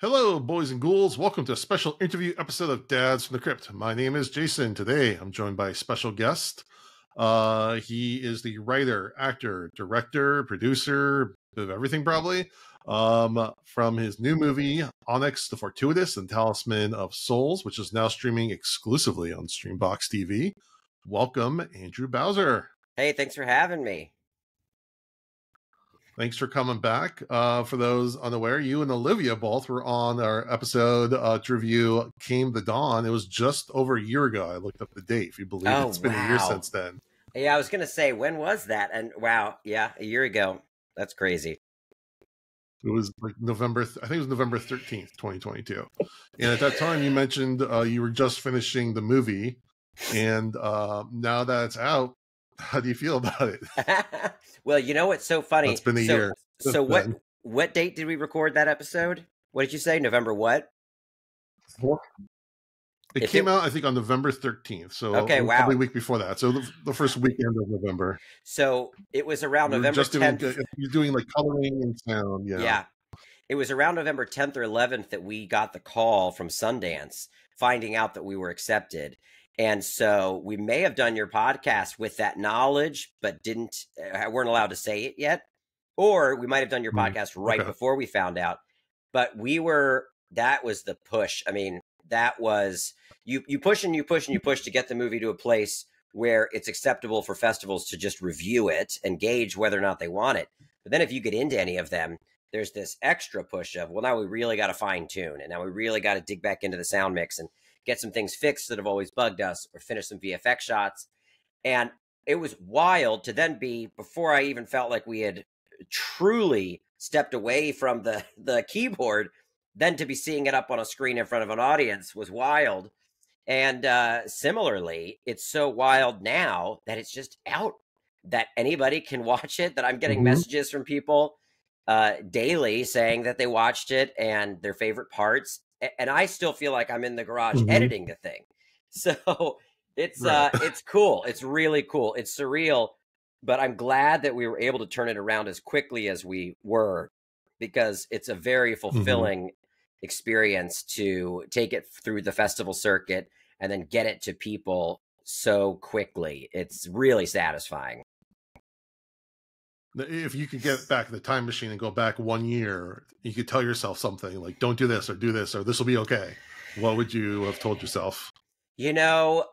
Hello, boys and ghouls. Welcome to a special interview episode of Dads from the Crypt. My name is Jason. Today, I'm joined by a special guest. He is the writer, actor, director, producer, bit of everything probably, from his new movie, Onyx the Fortuitous and Talisman of Souls, which is now streaming exclusively on Streambox TV. Welcome, Andrew Bowser. Hey, thanks for having me. Thanks for coming back. For those unaware, you and Olivia both were on our episode to review Came the Dawn. It was just over a year ago. I looked up the date, if you believe it. It's been a year since then. Yeah, I was going to say, when was that? And wow, yeah, a year ago. That's crazy. It was like November, I think it was November 13th, 2022. And at that time, you mentioned you were just finishing the movie. And now that it's out, how do you feel about it? Well, you know what's so funny? It's been a year. So what date did we record that episode? What did you say? November what? It came out, I think, on November 13th. So okay, wow. Probably a week before that. So the first weekend of November. So it was around November 10th. You're doing like coloring and sound. Yeah. Yeah. It was around November 10th or 11th that we got the call from Sundance, finding out that we were accepted. And so we may have done your podcast with that knowledge, but weren't allowed to say it yet. Or we might have done your podcast right before we found out. But that was the push. I mean, that was, you push and you push and you push to get the movie to a place where it's acceptable for festivals to just review it and gauge whether or not they want it. But then if you get into any of them, there's this extra push of, well, now we really got to fine tune. And now we really got to dig back into the sound mix and get some things fixed that have always bugged us, or finish some VFX shots. And it was wild to then be, before I even felt like we had truly stepped away from the keyboard, then to be seeing it up on a screen in front of an audience was wild. And similarly, it's so wild now that it's just out, that anybody can watch it, that I'm getting messages from people daily saying that they watched it and their favorite parts. And I still feel like I'm in the garage editing the thing. So it's cool. It's really cool. It's surreal, but I'm glad that we were able to turn it around as quickly as we were, because it's a very fulfilling experience to take it through the festival circuit and then get it to people so quickly. It's really satisfying. If you could get back the time machine and go back 1 year, you could tell yourself something like, don't do this, or do this, or this will be okay. What would you have told yourself? You know,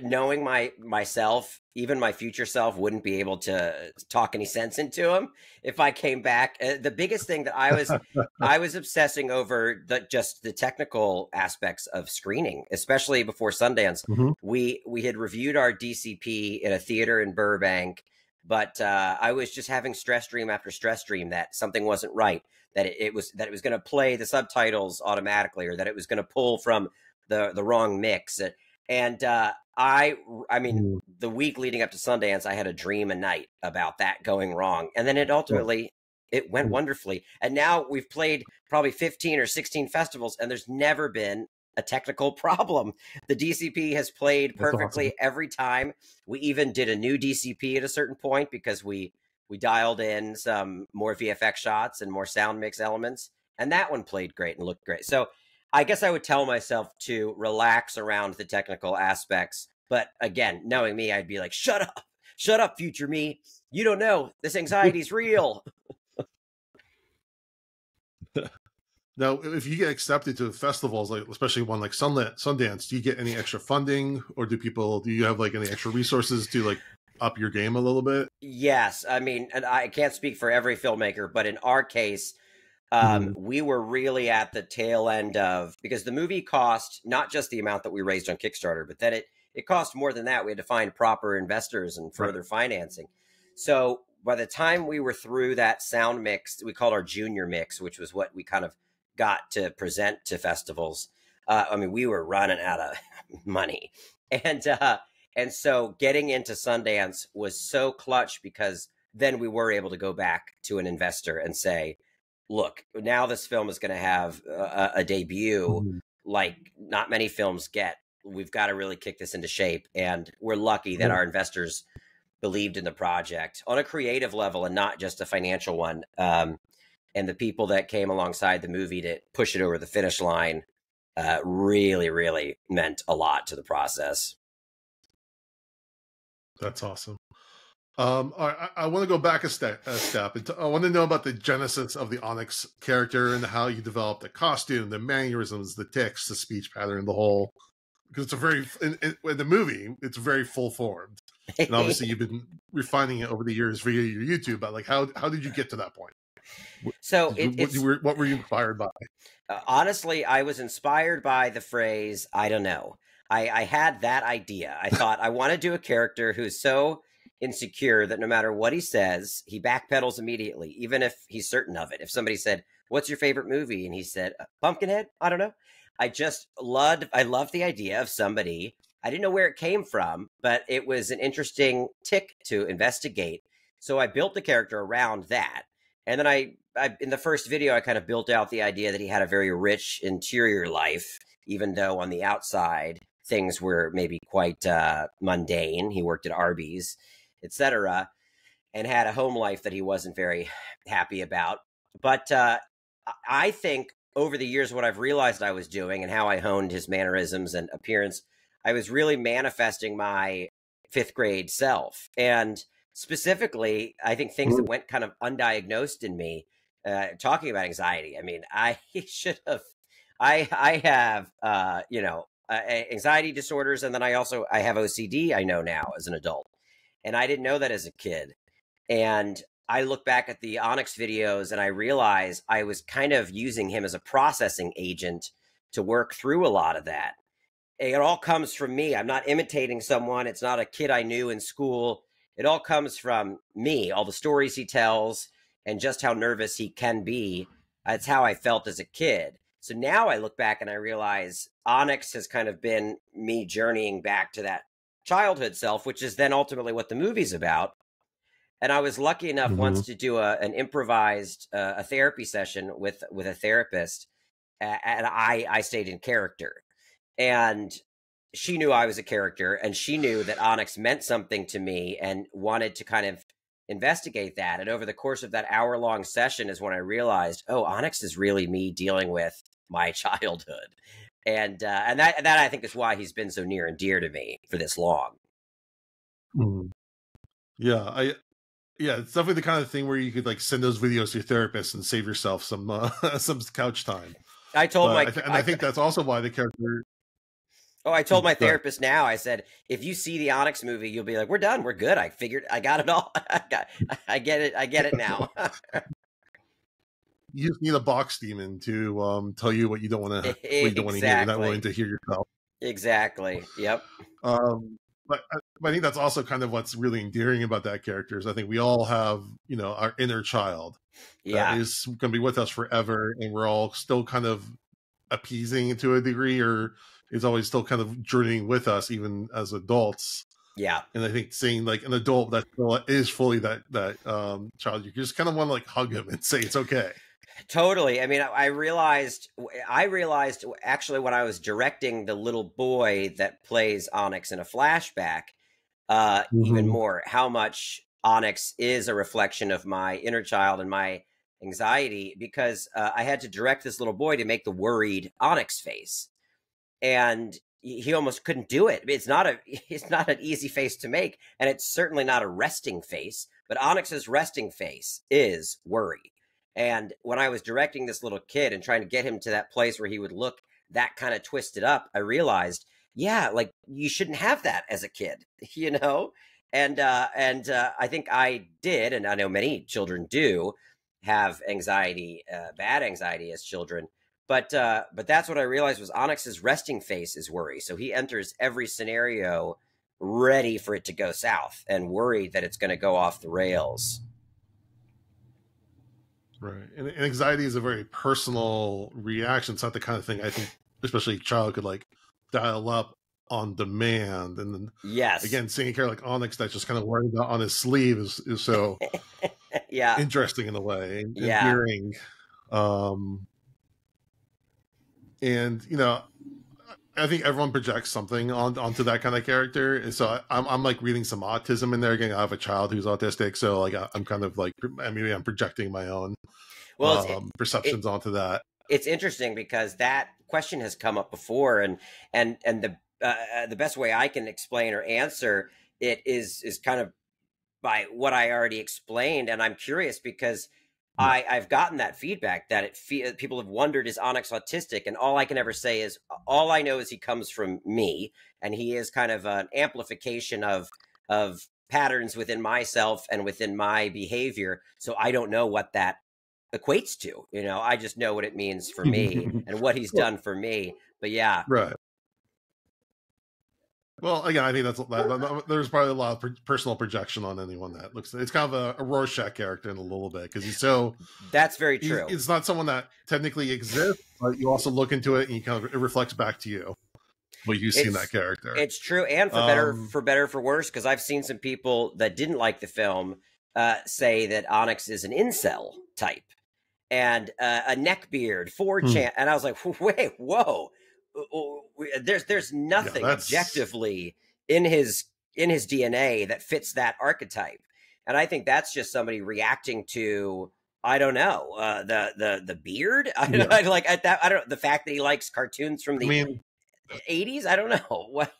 knowing myself, even my future self wouldn't be able to talk any sense into him if I came back. The biggest thing that I was obsessing over just the technical aspects of screening, especially before Sundance. We had reviewed our DCP in a theater in Burbank, but I was just having stress dream after stress dream that something wasn't right, that it was going to play the subtitles automatically, or that it was going to pull from the wrong mix. And I mean, the week leading up to Sundance, I had a dream a night about that going wrong. And then it went wonderfully. And now we've played probably 15 or 16 festivals, and there's never been a technical problem. The DCP has played perfectly every time. We even did a new DCP at a certain point because we dialed in some more VFX shots and more sound mix elements. And that one played great and looked great. So I guess I would tell myself to relax around the technical aspects. But again, knowing me, I'd be like, shut up, future me. You don't know. This anxiety is real. Now, if you get accepted to festivals, like especially one like Sundance, do you get any extra funding, or do you have like any extra resources to like up your game a little bit? Yes. I mean, and I can't speak for every filmmaker, but in our case, we were really at the tail end of, because the movie cost not just the amount that we raised on Kickstarter, but that it cost more than that. We had to find proper investors and further financing. So by the time we were through that sound mix, we called our junior mix, which was what we kind of got to present to festivals. I mean, we were running out of money. And so getting into Sundance was so clutch, because then we were able to go back to an investor and say, look, now this film is going to have a debut like not many films get. We've got to really kick this into shape. And we're lucky that our investors believed in the project on a creative level and not just a financial one. and the people that came alongside the movie to push it over the finish line really, really meant a lot to the process. That's awesome. I want to go back a step. I want to know about the genesis of the Onyx character and how you developed the costume, the mannerisms, the tics, the speech pattern, the whole. Because it's a very in the movie, it's very full formed, and obviously you've been refining it over the years via your YouTube. But like, how did you get to that point? So what were you inspired by? Honestly, I was inspired by the phrase, I don't know. I had that idea. I thought I want to do a character who's so insecure that no matter what he says, he backpedals immediately, even if he's certain of it. If somebody said, "What's your favorite movie?" and he said, "Pumpkinhead," I don't know. I loved the idea of somebody. I didn't know where it came from, but it was an interesting tick to investigate. So I built the character around that. And then I in the first video, I kind of built out the idea that he had a very rich interior life, even though on the outside things were maybe quite mundane. He worked at Arby's, etc., and had a home life that he wasn't very happy about. But I think over the years, what I've realized I was doing and how I honed his mannerisms and appearance, I was really manifesting my fifth grade self. And specifically, I think things that went kind of undiagnosed in me, talking about anxiety. I mean, I should have, I have, anxiety disorders. And then I have OCD, I know now as an adult. And I didn't know that as a kid. And I look back at the Onyx videos and I realize I was kind of using him as a processing agent to work through a lot of that. It all comes from me. I'm not imitating someone. It's not a kid I knew in school. It all comes from me, all the stories he tells and just how nervous he can be. That's how I felt as a kid. So now I look back and I realize Onyx has kind of been me journeying back to that childhood self, which is then ultimately what the movie's about. And I was lucky enough once to do an improvised a therapy session with a therapist, and I stayed in character. And she knew I was a character, and she knew that Onyx meant something to me and wanted to kind of investigate that. And over the course of that hour-long session is when I realized, oh, Onyx is really me dealing with my childhood. And that I think is why he's been so near and dear to me for this long. Yeah, it's definitely the kind of thing where you could like send those videos to your therapist and save yourself some couch time. I told I think that's also why the character. Oh, I told my therapist now. I said, if you see the Onyx movie, you'll be like, "We're done. We're good. I got it all. I get it. I get it now." You just need a box demon to tell you what you don't want to hear. You're not willing to hear yourself. Exactly. Yep. But I think that's also kind of what's really endearing about that character is I think we all have, our inner child that is going to be with us forever. And we're all still kind of appeasing it to a degree, or is always still kind of journeying with us, even as adults. Yeah. And I think seeing like an adult that is fully that child, you just kind of want to like hug him and say, it's okay. Totally. I mean, I realized actually when I was directing the little boy that plays Onyx in a flashback, even more how much Onyx is a reflection of my inner child and my anxiety, because I had to direct this little boy to make the worried Onyx face. And he almost couldn't do it. It's not an easy face to make, and it's certainly not a resting face, but Onyx's resting face is worry. And when I was directing this little kid and trying to get him to that place where he would look that kind of twisted up, I realized, like you shouldn't have that as a kid, And I think I did, and I know many children do have anxiety, bad anxiety as children. But that's what I realized was Onyx's resting face is worry. So he enters every scenario ready for it to go south and worried that it's going to go off the rails. Right. And anxiety is a very personal reaction. It's not the kind of thing I think, especially a child could like dial up on demand. And then again, seeing a character like Onyx that's just kind of worried about on his sleeve is so interesting in a way. And endearing. And I think everyone projects something onto that kind of character. And so I'm like reading some autism in there. Again, I have a child who's autistic. So like I'm kind of like, maybe I'm projecting my own. Well, perceptions onto that. it's interesting because that question has come up before, and the best way I can explain or answer it is kind of by what I already explained. And I'm curious because Yeah. I've gotten that feedback that people have wondered, is Onyx autistic? And all I can ever say is, all I know is he comes from me, and he is kind of an amplification of patterns within myself and within my behavior. So I don't know what that equates to. I just know what it means for me and what he's done for me. But yeah. Right. Well, again, I think there's probably a lot of personal projection on anyone that looks. It's kind of a Rorschach character in a little bit, because he's so. That's very true. It's not someone that technically exists, but you also look into it and it reflects back to you what you see in that character. It's true, and for better for worse, because I've seen some people that didn't like the film say that Onyx is an incel type and a neckbeard, 4chan, and I was like, wait, whoa. There's nothing objectively in his DNA that fits that archetype, and I think that's just somebody reacting to, I don't know, the beard. I don't know, the fact that he likes cartoons from the 80s. I don't know what.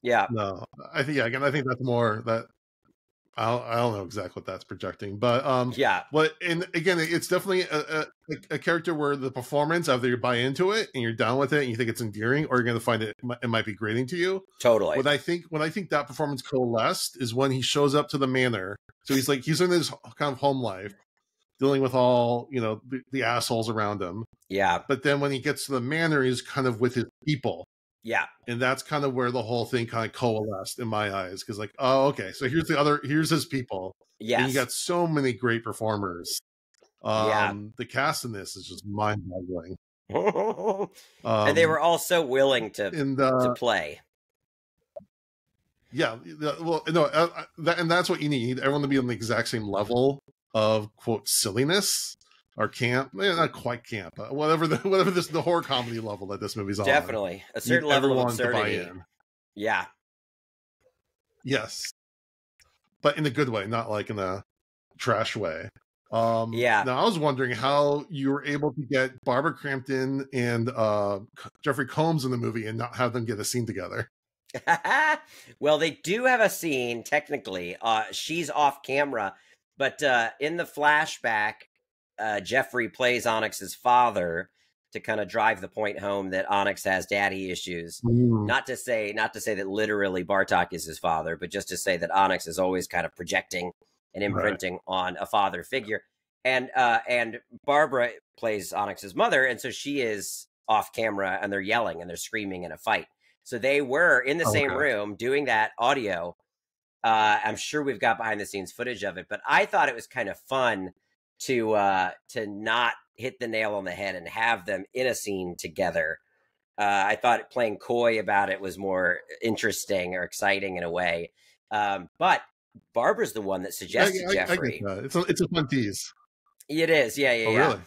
Yeah. No, I think I think that's more that. I don't know exactly what that's projecting, but yeah. And again, it's definitely a character where the performance, either you buy into it and you're down with it and you think it's endearing, or you're going to find it might be grating to you. Totally. When I think that performance coalesced is when he shows up to the manor. So he's in his kind of home life, dealing with all the assholes around him. Yeah. But then when he gets to the manor, he's kind of with his people. Yeah. And that's kind of where the whole thing kind of coalesced in my eyes. Because oh, okay. So here's his people. Yes. And you got so many great performers. The cast in this is just mind boggling. And they were all so willing to play. Yeah. Well, no, and that's what you need. You need everyone to be on the exact same level of, quote, silliness. Or camp, not quite camp, but whatever the horror comedy level that this movie's on. Definitely a certain level of absurdity. Yeah. Yes, but in a good way, not like in a trash way. Yeah. Now I was wondering how you were able to get Barbara Crampton and Jeffrey Combs in the movie and not have them get a scene together. Well, they do have a scene technically. She's off camera, but in the flashback. Jeffrey plays Onyx's father to kind of drive the point home that Onyx has daddy issues. Not to say that literally Bartok is his father, but just to say that Onyx is always kind of projecting and imprinting on a father figure. And Barbara plays Onyx's mother, and so she is off camera, and they're yelling and they're screaming in a fight. So they were in the same room doing that audio. I'm sure we've got behind the scenes footage of it, but I thought it was kind of fun to not hit the nail on the head and have them in a scene together. I thought playing coy about it was more interesting or exciting in a way. But Barbara's the one that suggested Jeffrey. I get that. It's a fun tease. It is. Yeah. Really?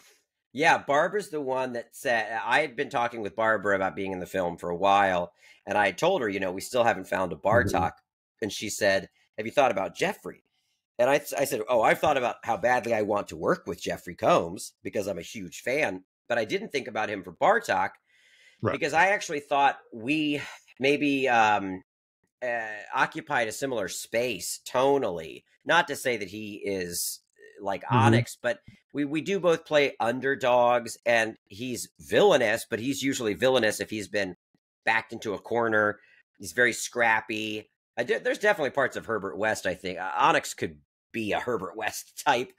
Yeah. Barbara's the one that said, I had been talking with Barbara about being in the film for a while, and I told her, we still haven't found a Bartok. And she said, have you thought about Jeffrey? And I said, I've thought about how badly I want to work with Jeffrey Combs because I'm a huge fan, but I didn't think about him for Bartok because I actually thought we maybe occupied a similar space tonally. Not to say that he is like Onyx, but we do both play underdogs, and he's villainous, but he's usually villainous if he's been backed into a corner. He's very scrappy. There's definitely parts of Herbert West, I think. Onyx could be a Herbert West type.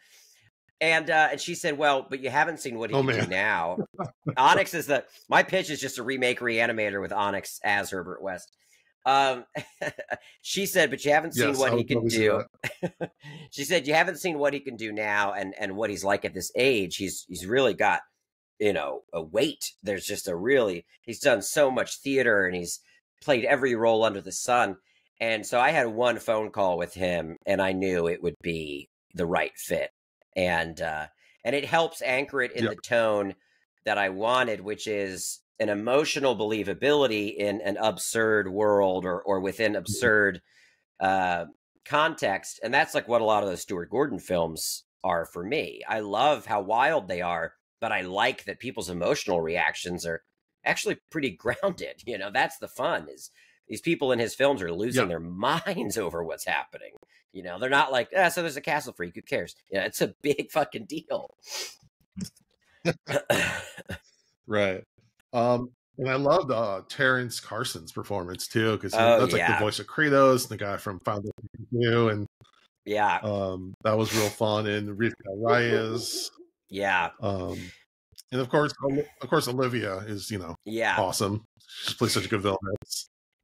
And she said, well, but you haven't seen what he can do now. Onyx is my pitch is just to remake Reanimator with Onyx as Herbert West. She said, but you haven't seen what he can do. She said, you haven't seen what he can do now and what he's like at this age. He's really got, a weight. There's just he's done so much theater and he's played every role under the sun. And so I had one phone call with him, and I knew it would be the right fit. And it helps anchor it in the tone that I wanted, which is an emotional believability in an absurd world or within absurd context. And that's like what a lot of those Stuart Gordon films are for me. I love how wild they are, but I like that people's emotional reactions are actually pretty grounded. You know, that's the fun, is these people in his films are losing Yeah. their minds over what's happening. You know, they're not like, so there's a castle freak, who cares? You know, it's a big fucking deal. Right. And I loved Terrence Carson's performance too, because Oh that's like the yeah. voice of Kratos, the guy from Final Fantasy, and Yeah. that was real fun. And Rita Reyes, Yeah. and of course, Olivia is Yeah. awesome. She plays such a good villain.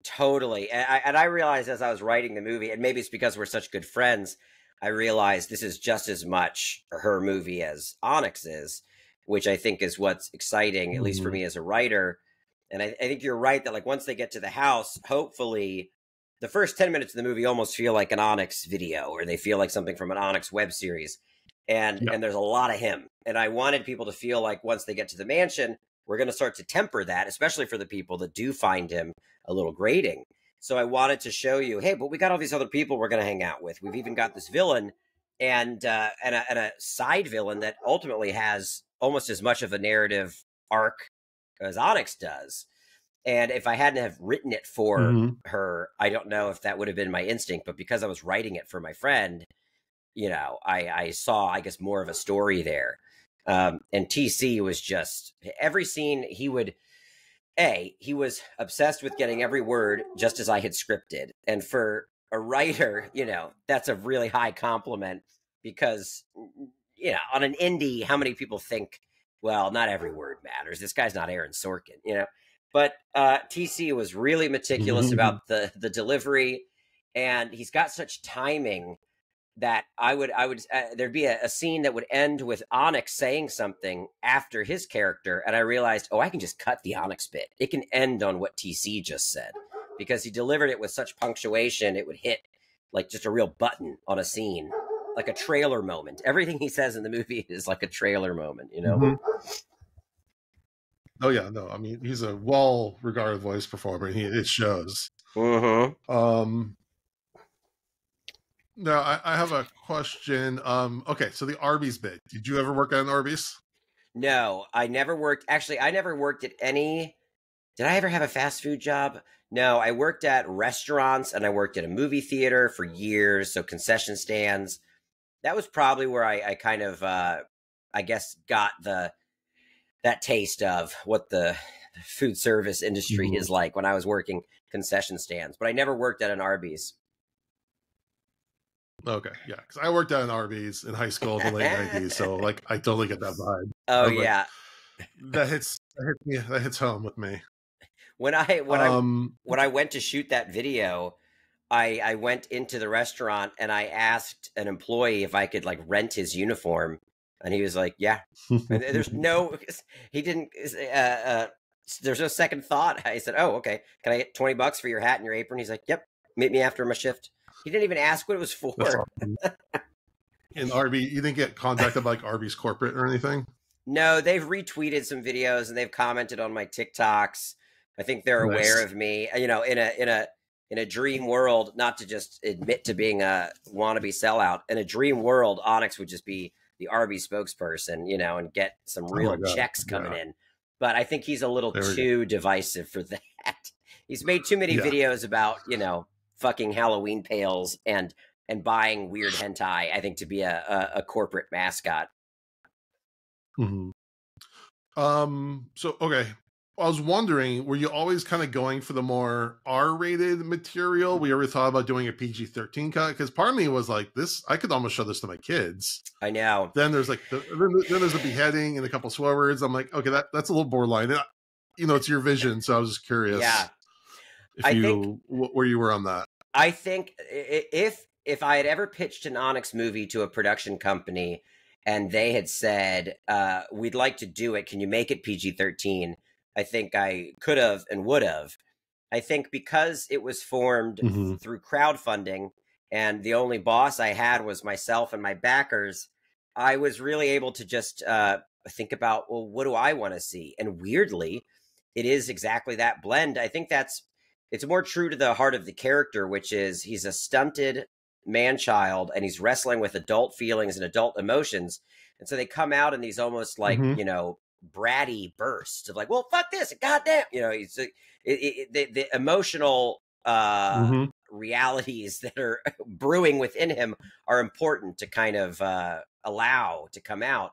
Totally. And I realized as I was writing the movie, and maybe it's because we're such good friends, I realized this is just as much her movie as Onyx is, which I think is what's exciting, at least for me as a writer. And I think you're right that, like, once they get to the house, hopefully the first 10 minutes of the movie almost feel like an Onyx video, or they feel like something from an Onyx web series. And there's a lot of him. And I wanted people to feel like once they get to the mansion, we're going to start to temper that, especially for the people that do find him a little grating. So I wanted to show you, hey, but we got all these other people we're going to hang out with. We've even got this villain and a side villain that ultimately has almost as much of a narrative arc as Onyx does. And if I hadn't have written it for her, I don't know if that would have been my instinct. But because I was writing it for my friend, you know, I saw, I guess, more of a story there. And TC was just, every scene he was obsessed with getting every word just as I had scripted. And for a writer, you know, that's a really high compliment, because, you know, on an indie, how many people think, well, not every word matters. This guy's not Aaron Sorkin, you know. But TC was really meticulous about the delivery, and he's got such timing that I would there'd be a scene that would end with Onyx saying something after his character, and I realized, I can just cut the Onyx bit. It can end on what TC just said, because he delivered it with such punctuation. It would hit like just a real button on a scene, like a trailer moment. Everything he says in the movie is like a trailer moment, you know. Oh yeah, no, I mean, he's a well-regarded voice performer. It shows. Now, I have a question. Okay, so the Arby's bit. Did you ever work at an Arby's? No, I never worked. Actually, I never worked at any. Did I ever have a fast food job? No, I worked at restaurants, and I worked at a movie theater for years. So concession stands. That was probably where I kind of, I guess, got that taste of what the food service industry is like when I was working concession stands. But I never worked at an Arby's. Okay, yeah, because I worked at an Arby's in high school in the late '90s, so like I totally get that vibe. Oh yeah, that hits home with me. When I went to shoot that video, I went into the restaurant and I asked an employee if I could like rent his uniform, and he was like, "Yeah." And there's no, he didn't. There's no second thought. I said, "Oh, okay. Can I get $20 for your hat and your apron?" He's like, "Yep. Meet me after my shift." He didn't even ask what it was for. Awesome. In Arby's, you didn't get contacted by like Arby's corporate or anything? No, they've retweeted some videos and they've commented on my TikToks. I think they're aware of me. You know, in a dream world, not to just admit to being a wannabe sellout. In a dream world, Onyx would just be the Arby's spokesperson, you know, and get some real checks coming in. But I think he's a little too divisive for that. He's made too many videos about, you know, fucking Halloween pails and buying weird hentai, I think, to be a corporate mascot. So okay, I was wondering, were you always kind of going for the more R-rated material? We ever thought about doing a PG-13 cut? Because part of me was like, this, I could almost show this to my kids. I know. Then there's like then there's a beheading and a couple swear words. I'm like, okay, that's a little borderline. And, you know, it's your vision, so I was just curious. Yeah, where you were on that. I think if I had ever pitched an Onyx movie to a production company and they had said, we'd like to do it, can you make it PG-13? I think I could have and would have. I think because it was formed through crowdfunding and the only boss I had was myself and my backers, I was really able to just think about, well, what do I want to see? And weirdly, it is exactly that blend. I think it's more true to the heart of the character, which is he's a stunted man-child, and he's wrestling with adult feelings and adult emotions. And so they come out in these almost like, Mm-hmm. you know, bratty bursts of like, well, fuck this, goddamn, you know, the emotional Mm-hmm. realities that are brewing within him are important to kind of allow to come out.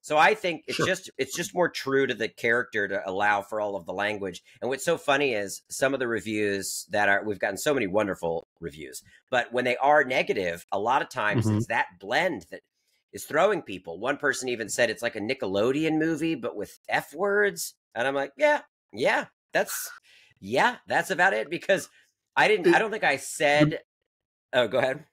So I think Sure. it's just more true to the character to allow for all of the language. And what's so funny is some of the reviews that are, we've gotten so many wonderful reviews, but when they are negative, a lot of times Mm-hmm. it's that blend that is throwing people. One person even said it's like a Nickelodeon movie, but with F words. And I'm like, that's about it, because I don't think I said, oh, go ahead.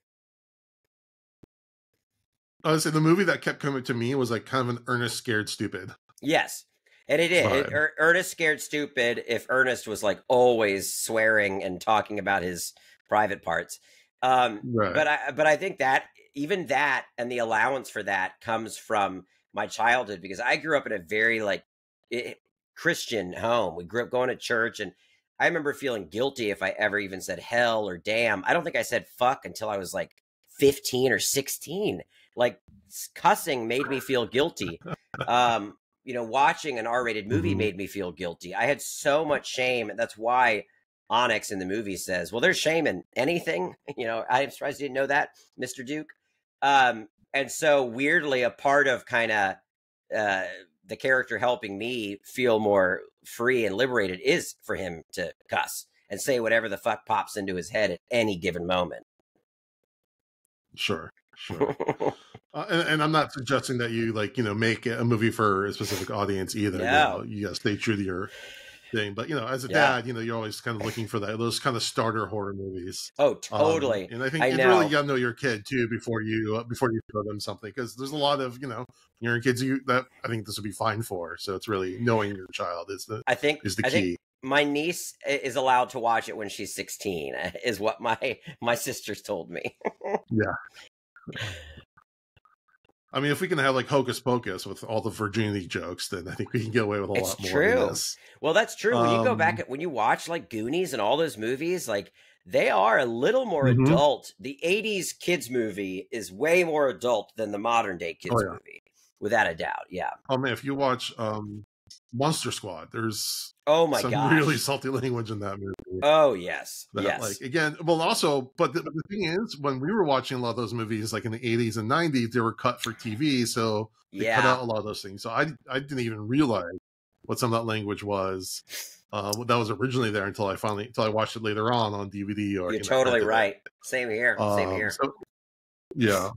I would say the movie that kept coming to me was like kind of an Ernest Scared Stupid. Yes. And it is. Ernest Scared Stupid, if Ernest was like always swearing and talking about his private parts. Right. But I think that even that and the allowance for that comes from my childhood, because I grew up in a very like Christian home. We grew up going to church, and I remember feeling guilty if I ever even said hell or damn. I don't think I said fuck until I was like 15 or 16. Like cussing made me feel guilty. You know, watching an R-rated movie Mm-hmm. made me feel guilty. I had so much shame, and that's why Onyx in the movie says, well, there's shame in anything. You know, I'm surprised you didn't know that, Mr. Duke. And so weirdly, a part of kind of the character helping me feel more free and liberated is for him to cuss and say whatever the fuck pops into his head at any given moment. Sure. And I'm not suggesting that you like, you know, make a movie for a specific audience either. No. You know, you gotta stay true to your thing. But, you know, as a dad, you know, you're always kind of looking for those kind of starter horror movies. Oh, totally. And I think it's really, you gotta know your kid too before you show them something, because there's a lot of, you know, you're kids that I think this would be fine for. So it's really knowing your child is the key. Think my niece is allowed to watch it when she's 16, is what my sisters told me. Yeah. I mean, if we can have like Hocus Pocus with all the virginity jokes, then I think we can get away with a lot more than this. Well, that's true. When you go back, when you watch like Goonies and all those movies, like they are a little more adult. The 80s kids movie is way more adult than the modern day kids movie, without a doubt. Yeah. Oh man, if you watch Monster Squad, there's some really salty language in that movie. Oh yes, yes. Like again, well, also, but the thing is, when we were watching a lot of those movies, like in the 80s and 90s, they were cut for TV, so they cut out a lot of those things. So I didn't even realize what some of that language was that was originally there until I watched it later on DVD. Or you're totally right. Same here. Same here. So, yeah.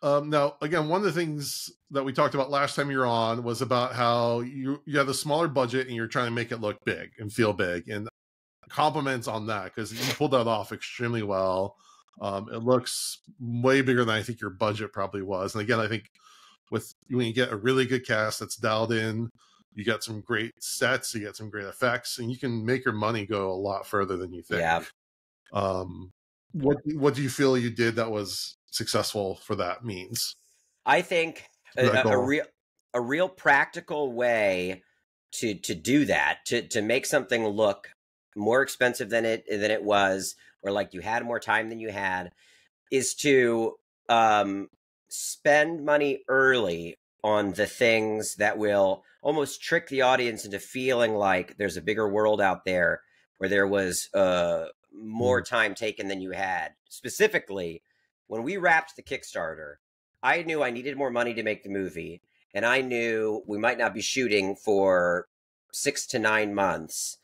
Now, again, one of the things that we talked about last time you were on was about how you have a smaller budget and you're trying to make it look big and feel big, and compliments on that, because you pulled that off extremely well. It looks way bigger than I think your budget probably was. And again, I think when you get a really good cast that's dialed in, you got some great sets, you got some great effects, and you can make your money go a lot further than you think. Yeah. What do you feel you did that was successful for that means? I think a real practical way to do that, to make something look more expensive than it was, or like you had more time than you had, is to spend money early on the things that will almost trick the audience into feeling like there's a bigger world out there, where there was more time taken than you had. Specifically, when we wrapped the Kickstarter, I knew I needed more money to make the movie, and I knew we might not be shooting for 6 to 9 months.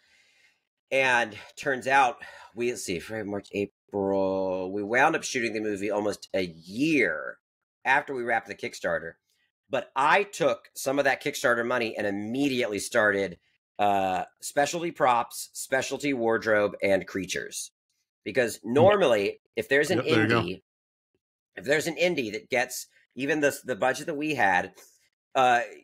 And turns out, February, March, April, we wound up shooting the movie almost a year after we wrapped the Kickstarter. But I took some of that Kickstarter money and immediately started specialty props, specialty wardrobe, and creatures. Because normally, if there's an indie that gets even the budget that we had,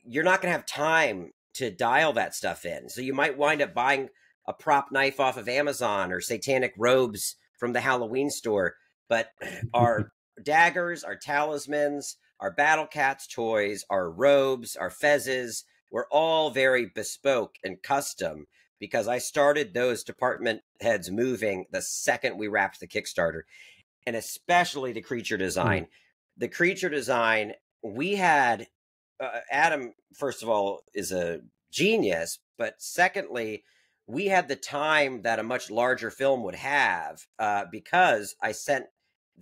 you're not going to have time to dial that stuff in. So you might wind up buying a prop knife off of Amazon or satanic robes from the Halloween store. But our daggers, our talismans, our Battle Cats toys, our robes, our fezzes were all very bespoke and custom, because I started those department heads moving the second we wrapped the Kickstarter, and especially the creature design. The creature design, we had Adam, first of all, is a genius, but secondly, we had the time that a much larger film would have, because I sent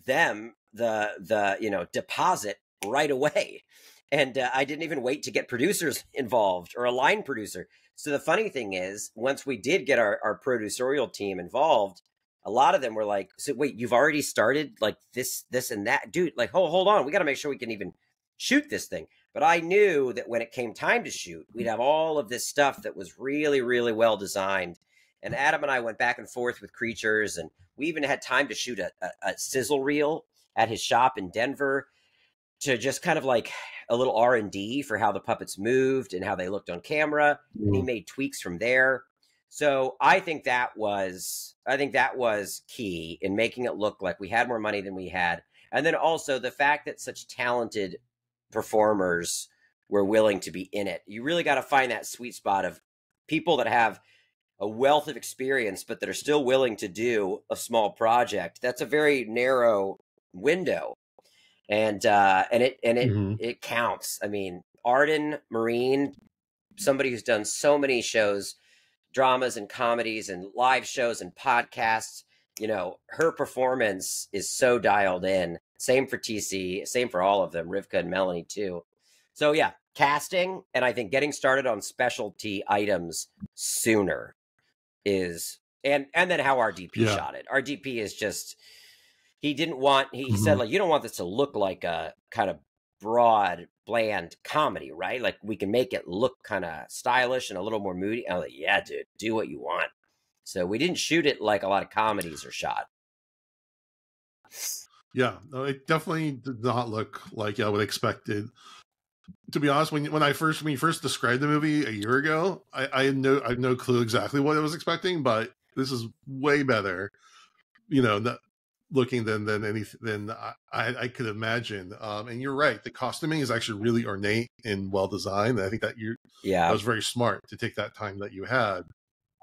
them the deposit right away, and I didn't even wait to get producers involved or a line producer. So the funny thing is, once we did get our producerial team involved, a lot of them were like, so wait, you've already started like this and that, dude, like, hold on, we got to make sure we can even shoot this thing. But I knew that when it came time to shoot, we'd have all of this stuff that was really, really well designed. And Adam and I went back and forth with creatures, and we even had time to shoot a sizzle reel at his shop in Denver to just kind of like a little R&D for how the puppets moved and how they looked on camera. And he made tweaks from there. So I think that was key in making it look like we had more money than we had. And then also the fact that such talented performers were willing to be in it. You really got to find that sweet spot of people that have a wealth of experience, but that are still willing to do a small project. That's a very narrow window. And it counts. I mean, Arden Marine, somebody who's done so many shows, dramas and comedies and live shows and podcasts, her performance is so dialed in. Same for TC, same for all of them, Rivka and Melanie too. So yeah, casting, and I think getting started on specialty items sooner is, and then how our DP shot it. Our DP is just, he said, like, you don't want this to look like a kind of broad, bland comedy, right? Like, we can make it look kind of stylish and a little more moody. I was like, yeah, dude, do what you want. So we didn't shoot it like a lot of comedies are shot. Yeah, no, it definitely did not look like I would expect it. To be honest, when you first described the movie a year ago, I had no clue exactly what I was expecting, but this is way better, looking than I could imagine. And you're right, the costuming is actually really ornate and well designed. And I think that that was very smart to take that time that you had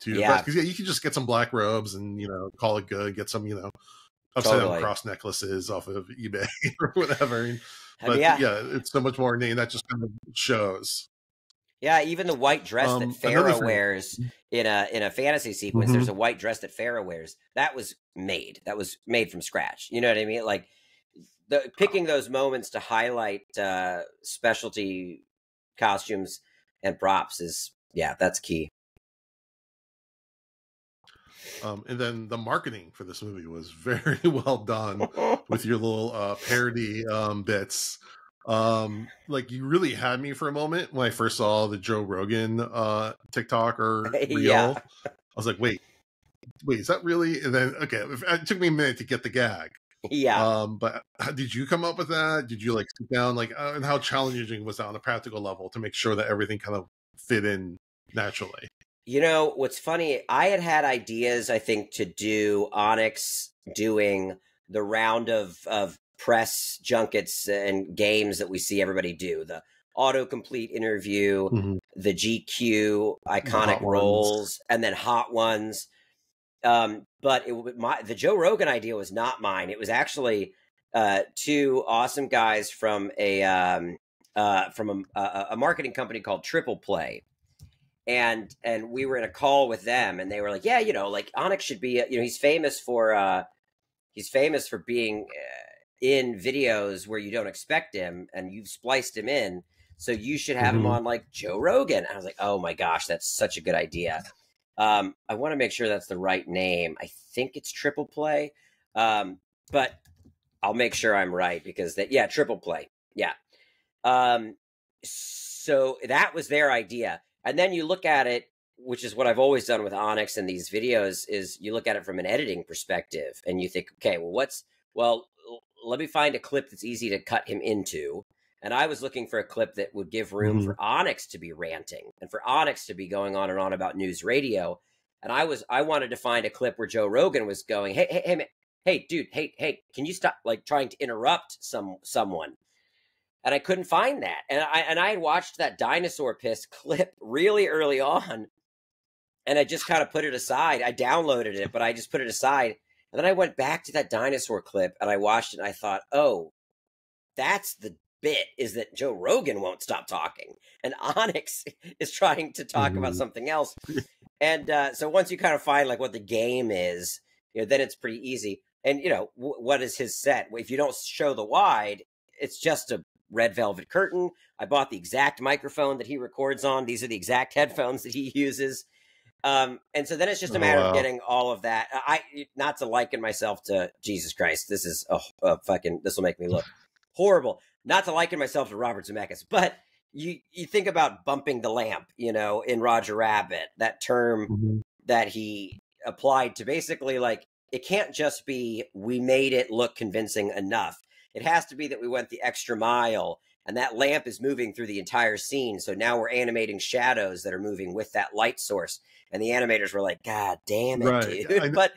to, because you can just get some black robes and call it good, get some upside down cross necklaces off of eBay or whatever. But it's so much more ornate. That just kind of shows. Yeah, even the white dress that Farrah wears in a fantasy sequence. There's a white dress that Farrah wears. That was made from scratch. You know what I mean? Like picking those moments to highlight specialty costumes and props is, that's key. And then the marketing for this movie was very well done with your little parody bits. Like, you really had me for a moment when I first saw the Joe Rogan TikTok or reel. I was like, wait, is that really? And then it took me a minute to get the gag. But did you come up with that? Did you sit down and how challenging was that on a practical level to make sure that everything kind of fit in naturally? What's funny, I had ideas, I think, to do Onyx doing the round of press junkets and games that we see everybody do. The autocomplete interview, the GQ iconic roles, and then hot ones. But the Joe Rogan idea was not mine. It was actually two awesome guys from a marketing company called Triple Play. And we were in a call with them, and they were like, Onyx should be, he's famous for being in videos where you don't expect him, and you've spliced him in, so you should have him on like Joe Rogan. And I was like, oh my gosh, that's such a good idea. I want to make sure that's the right name. I think it's Triple Play, but I'll make sure I'm right, because Triple Play. So that was their idea. And then you look at it, which is what I've always done with Onyx and these videos, is you look at it from an editing perspective, and you think, okay, let me find a clip that's easy to cut him into. And I was looking for a clip that would give room for Onyx to be ranting and for Onyx to be going on and on about news radio. And I wanted to find a clip where Joe Rogan was going, hey, dude, hey, can you stop trying to interrupt someone? And I couldn't find that. And I had watched that dinosaur piss clip really early on. And I just kind of put it aside. I downloaded it, but I just put it aside. And then I went back to that dinosaur clip and I watched it and I thought, oh, that's the bit, is that Joe Rogan won't stop talking and Onyx is trying to talk about something else. And so once you kind of find like what the game is, then it's pretty easy. And, what is his set? If you don't show the wide, it's just a red velvet curtain. I bought the exact microphone that he records on. These are the exact headphones that he uses. And so then it's just a matter of getting all of that. Not to liken myself to Jesus Christ. This is this will make me look horrible. Not to liken myself to Robert Zemeckis, but you think about bumping the lamp, in Roger Rabbit, that term that he applied to basically like, it can't just be, we made it look convincing enough. It has to be that we went the extra mile and that lamp is moving through the entire scene. So now we're animating shadows that are moving with that light source. And the animators were like, God damn it, dude. But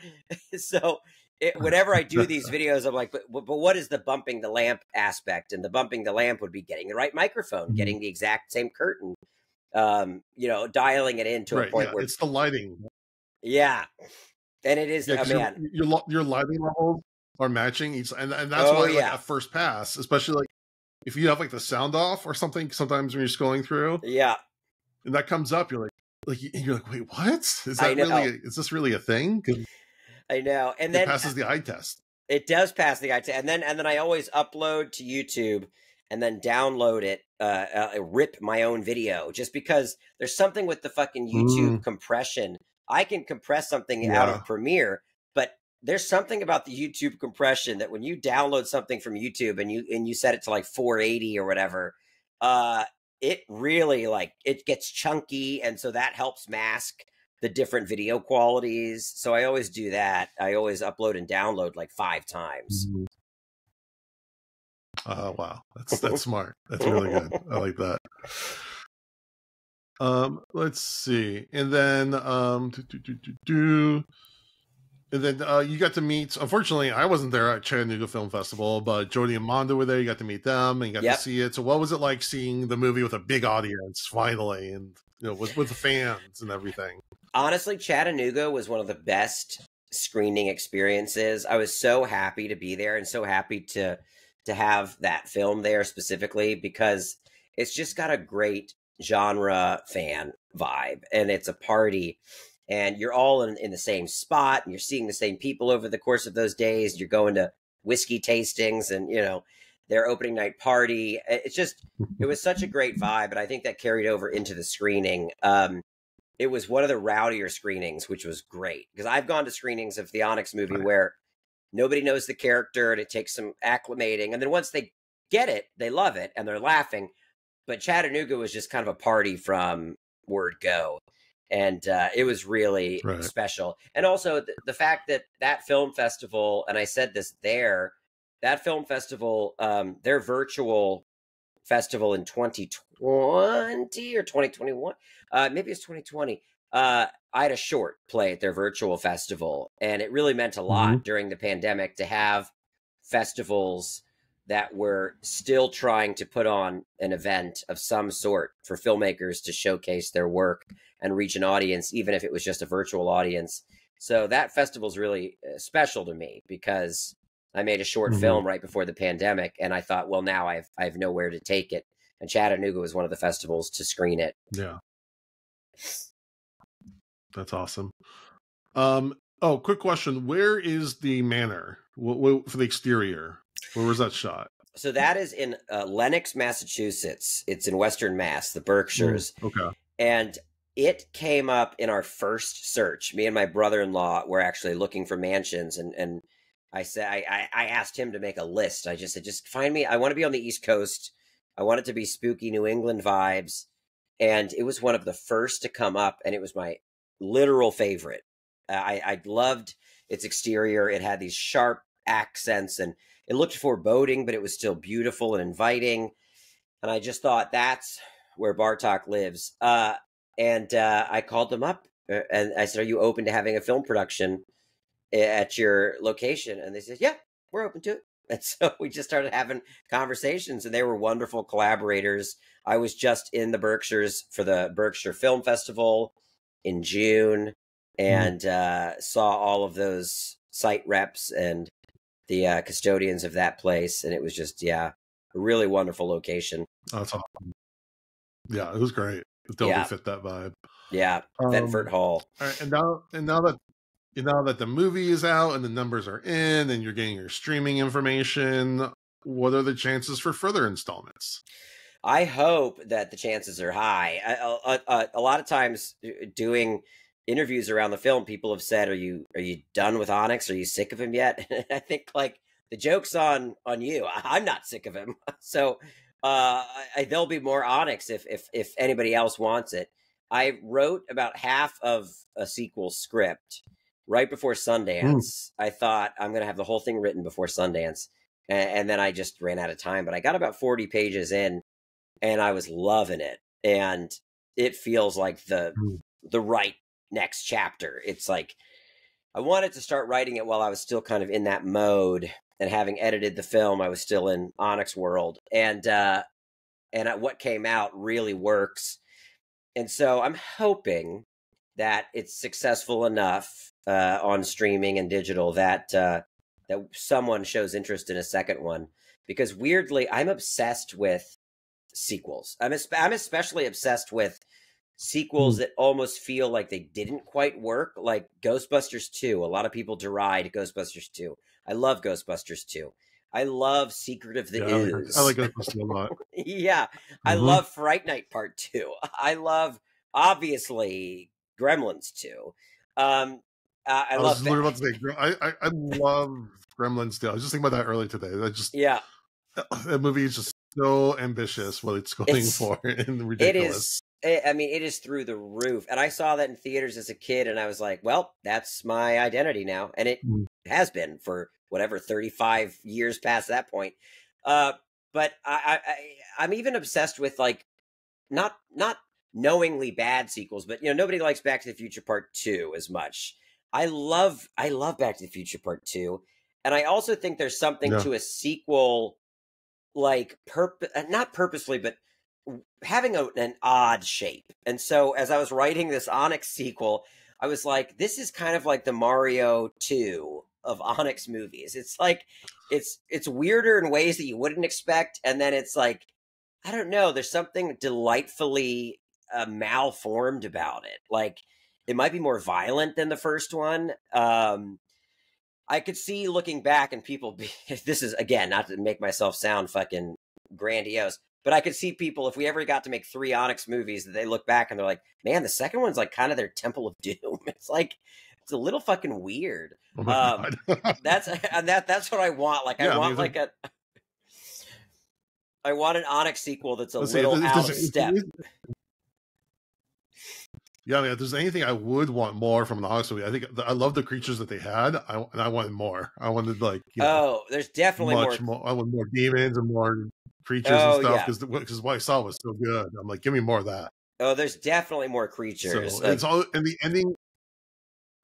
so whenever I do these videos, I'm like, but what is the bumping the lamp aspect? And the bumping the lamp would be getting the right microphone, getting the exact same curtain, dialing it in to a point where it's the lighting. Yeah. And it is, man. Your lighting levels are matching each, and that's why like at first pass, especially like if you have like the sound off or something, sometimes when you're scrolling through, and that comes up, you're like, wait, what? Is that really? Is this really a thing? I know, and then it passes the eye test. It does pass the eye test, and then I always upload to YouTube and then download it, rip my own video, just because there's something with the fucking YouTube compression. I can compress something out of Premiere, but there's something about the YouTube compression that when you download something from YouTube and you set it to like 480 or whatever, it really like it gets chunky, and so that helps mask the different video qualities. So I always do that. I always upload and download like 5 times. Oh wow, that's smart. That's really good. I like that. Let's see, and then and then you got to meet. Unfortunately, I wasn't there at Chattanooga Film Festival, but Jody and Mondo were there. You got to meet them, and you got to see it. So, what was it like seeing the movie with a big audience finally, and with the fans and everything? Honestly, Chattanooga was one of the best screening experiences. I was so happy to be there, and so happy to have that film there specifically, because it's just got a great genre fan vibe, and it's a party, and you're all in the same spot, and you're seeing the same people over the course of those days. You're going to whiskey tastings and their opening night party. It was such a great vibe, and I think that carried over into the screening. It was one of the rowdier screenings, which was great, because I've gone to screenings of the Onyx movie where nobody knows the character and it takes some acclimating, and then once they get it, they love it and they're laughing. But Chattanooga was just kind of a party from word go. And it was really special. And also the fact that film festival, and I said this there, that film festival, their virtual festival in 2020 or 2021, maybe it's 2020. I had a short play at their virtual festival, and it really meant a lot during the pandemic to have festivals that were still trying to put on an event of some sort for filmmakers to showcase their work and reach an audience, even if it was just a virtual audience. So that festival is really special to me, because I made a short film right before the pandemic, and I thought, well, now I have nowhere to take it. And Chattanooga was one of the festivals to screen it. Yeah. That's awesome. Quick question. Where is the manor for the exterior? Where was that shot? So that is in Lenox, Massachusetts. It's in Western Mass, the Berkshires. Okay. And it came up in our first search. Me and my brother-in-law were actually looking for mansions, and I said, I asked him to make a list. I just said, just find me. I want to be on the East Coast. I want it to be spooky New England vibes. And it was one of the first to come up, and it was my literal favorite. I loved its exterior. It had these sharp accents, and it looked foreboding, but it was still beautiful and inviting. And I just thought, that's where Bartok lives. And I called them up, and I said, are you open to having a film production at your location? And they said, yeah, we're open to it. And so we just started having conversations, and they were wonderful collaborators. I was just in the Berkshires for the Berkshire Film Festival in June and saw all of those site reps and the custodians of that place. And it was just, a really wonderful location. That's awesome. Yeah, it was great. It totally fit that vibe. Yeah, Ventford Hall. All right, and now that the movie is out and the numbers are in and you're getting your streaming information, what are the chances for further installments? I hope that the chances are high. A lot of times doing interviews around the film, people have said, are you done with Onyx? Are you sick of him yet? I think like the joke's on you. I'm not sick of him. So there'll be more Onyx if anybody else wants it. I wrote about half of a sequel script right before Sundance. I thought I'm going to have the whole thing written before Sundance. And then I just ran out of time. But I got about 40 pages in and I was loving it. And it feels like the right next chapter. It's like I wanted to start writing it while I was still kind of in that mode. And having edited the film, I was still in Onyx world. And what came out really works. And so I'm hoping that it's successful enough on streaming and digital that someone shows interest in a second one. Because weirdly, I'm obsessed with sequels. I'm especially obsessed with sequels that almost feel like they didn't quite work, like Ghostbusters 2. A lot of people deride Ghostbusters 2. I love Ghostbusters 2. I love Secret of the Ooze. I like Ghostbusters a lot. Yeah. I love Fright Night Part 2. I love, obviously, Gremlins 2. I was literally about to say, I love Gremlins 2. I was just thinking about that earlier today. That movie is just so ambitious what it's going for and ridiculous. It is through the roof. And I saw that in theaters as a kid, and I was like, well, that's my identity now. And it has been for whatever, 35 years past that point. But I'm even obsessed with like not knowingly bad sequels, but nobody likes Back to the Future Part 2 as much. I love Back to the Future Part 2. And I also think there's something to a sequel, like not purposely, but having an odd shape. And so as I was writing this Onyx sequel, I was like, this is kind of like the Mario 2 of Onyx movies. It's like, it's weirder in ways that you wouldn't expect. And then it's like, I don't know, there's something delightfully malformed about it. Like, it might be more violent than the first one. I could see looking back and people this is, again, not to make myself sound fucking grandiose, but I could see people, if we ever got to make 3 Onyx movies, that they look back and they're like, man, the second one's like kind of their Temple of Doom. It's like, it's a little fucking weird. Oh my God. That's what I want. Like, I want like I want an Onyx sequel that's a little out of step. Yeah, I mean, if there's anything I would want more from an Onyx movie, I think I love the creatures that they had, and I wanted more. I wanted like, there's definitely more. I want more demons and more creatures and stuff because what I saw was so good. I'm like, give me more of that. Oh, there's definitely more creatures. So it's all in the ending.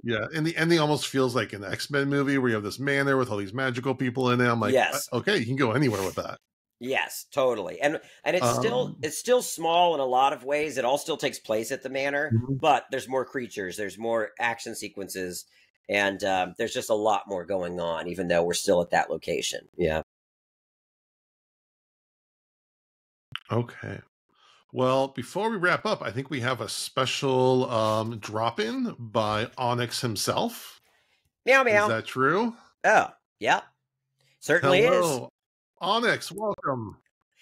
Yeah, and the ending almost feels like an X-Men movie where you have this manor with all these magical people in it. I'm like, yes, okay, you can go anywhere with that. Yes, totally. And it's still small in a lot of ways. It all still takes place at the manor, but there's more creatures, there's more action sequences, and there's just a lot more going on, even though we're still at that location. Yeah. Okay. Well, before we wrap up, I think we have a special drop-in by Onyx himself. Meow, meow. Is that true? Oh, yeah. Certainly is. Onyx, welcome.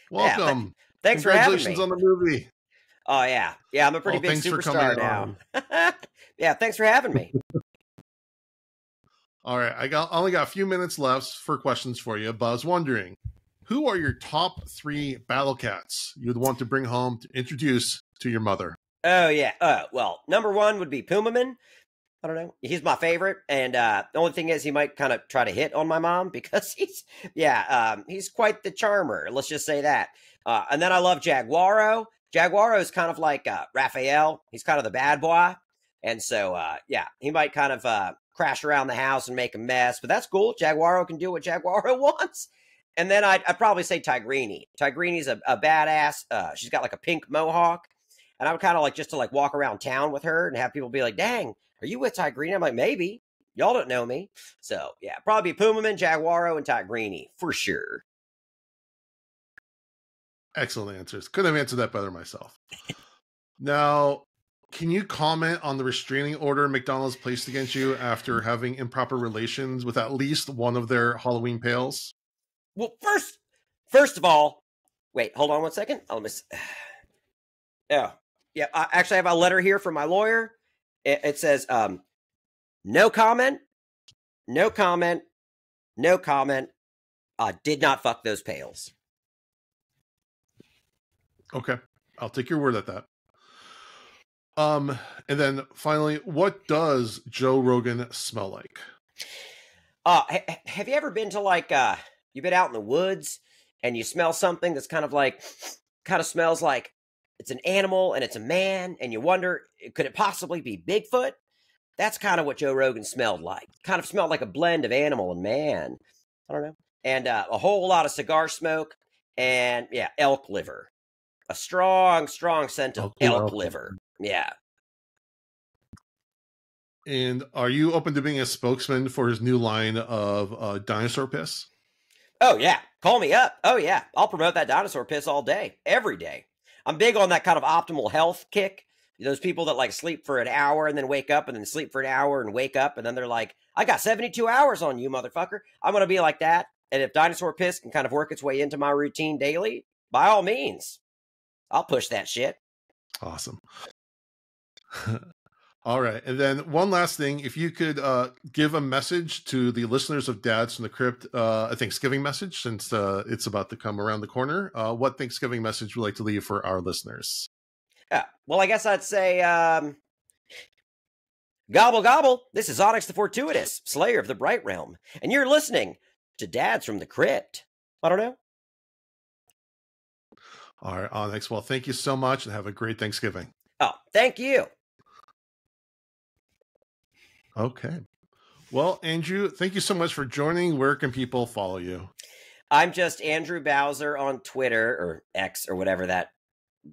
Welcome. Yeah, thanks for having me. Congratulations on the movie. Oh, yeah. Yeah, I'm a pretty big superstar now. Yeah, thanks for having me. All right, I only got a few minutes left for questions for you, but I was wondering, who are your top 3 battle cats you'd want to bring home to introduce to your mother? Oh, yeah. Well, number 1 would be Pumaman. I don't know. He's my favorite. And the only thing is he might kind of try to hit on my mom because he's quite the charmer. Let's just say that. And then I love Jaguaro. Jaguaro is kind of like Raphael. He's kind of the bad boy. And so, he might kind of crash around the house and make a mess, but that's cool. Jaguaro can do what Jaguaro wants. And then I'd probably say Tigrini. Tigrini's a badass. She's got like a pink mohawk. And I would kind of like just to like walk around town with her and have people be like, dang, are you with Ty Greeny? I'm like, maybe. Y'all don't know me. So yeah, probably Pumaman, Jaguaro, and Ty Greeny for sure. Excellent answers. Couldn't have answered that better myself. Now, can you comment on the restraining order McDonald's placed against you after having improper relations with at least one of their Halloween pails? Well, first of all, wait, hold on one second. Let me. Oh, yeah. I actually have a letter here from my lawyer. It says, no comment, no comment, no comment. Did not fuck those pails. Okay, I'll take your word at that. And then finally, what does Joe Rogan smell like? Have you ever been to like you've been out in the woods and you smell something that's kind of smells like it's an animal and it's a man, and you wonder, could it possibly be Bigfoot? That's kind of what Joe Rogan smelled like. Kind of smelled like a blend of animal and man. I don't know. And a whole lot of cigar smoke and yeah, elk liver. A strong scent of elk liver. Yeah. And are you open to being a spokesman for his new line of dinosaur piss? Oh, yeah. Call me up. Oh, yeah. I'll promote that dinosaur piss all day, every day. I'm big on that kind of optimal health kick. Those people that like sleep for an hour and then wake up and then sleep for an hour and wake up and then they're like, I got 72 hours on you, motherfucker. I'm going to be like that. And if dinosaur piss can kind of work its way into my routine daily, by all means, I'll push that shit. Awesome. All right. And then one last thing, if you could give a message to the listeners of Dads from the Crypt, a Thanksgiving message, since it's about to come around the corner. What Thanksgiving message would you like to leave for our listeners? Yeah. Well, I guess I'd say, gobble, gobble. This is Onyx the Fortuitous, Slayer of the Bright Realm. And you're listening to Dads from the Crypt. I don't know. All right, Onyx. Well, thank you so much and have a great Thanksgiving. Oh, thank you. Okay. Well, Andrew, thank you so much for joining. Where can people follow you? I'm just Andrew Bowser on Twitter or X or whatever that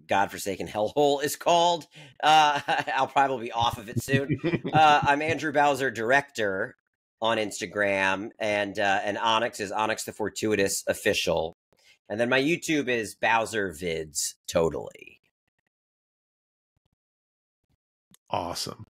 godforsaken hellhole is called. I'll probably be off of it soon. I'm Andrew Bowser Director on Instagram, and Onyx is Onyx the Fortuitous Official. And then my YouTube is Bowser Vids, totally. Awesome.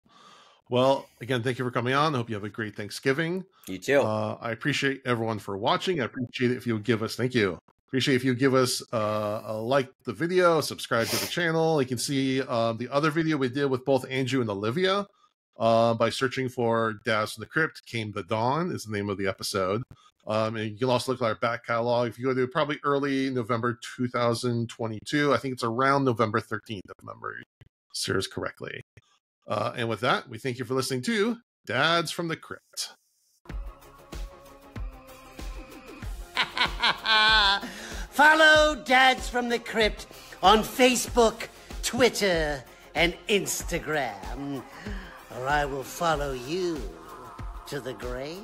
Well, again, thank you for coming on. I hope you have a great Thanksgiving. You too. I appreciate everyone for watching. I appreciate it if you would give us, thank you. Appreciate if you give us a like the video, subscribe to the channel. You can see the other video we did with both Andrew and Olivia by searching for Dads from the Crypt. Came the Dawn is the name of the episode. And you can also look at our back catalog. If you go to probably early November 2022, I think it's around November 13th, if memory serves correctly. And with that, we thank you for listening to Dads from the Crypt. Follow Dads from the Crypt on Facebook, Twitter, and Instagram, or I will follow you to the grave.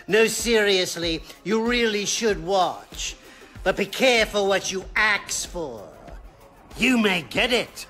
No, seriously, you really should watch. But be careful what you ask for. You may get it.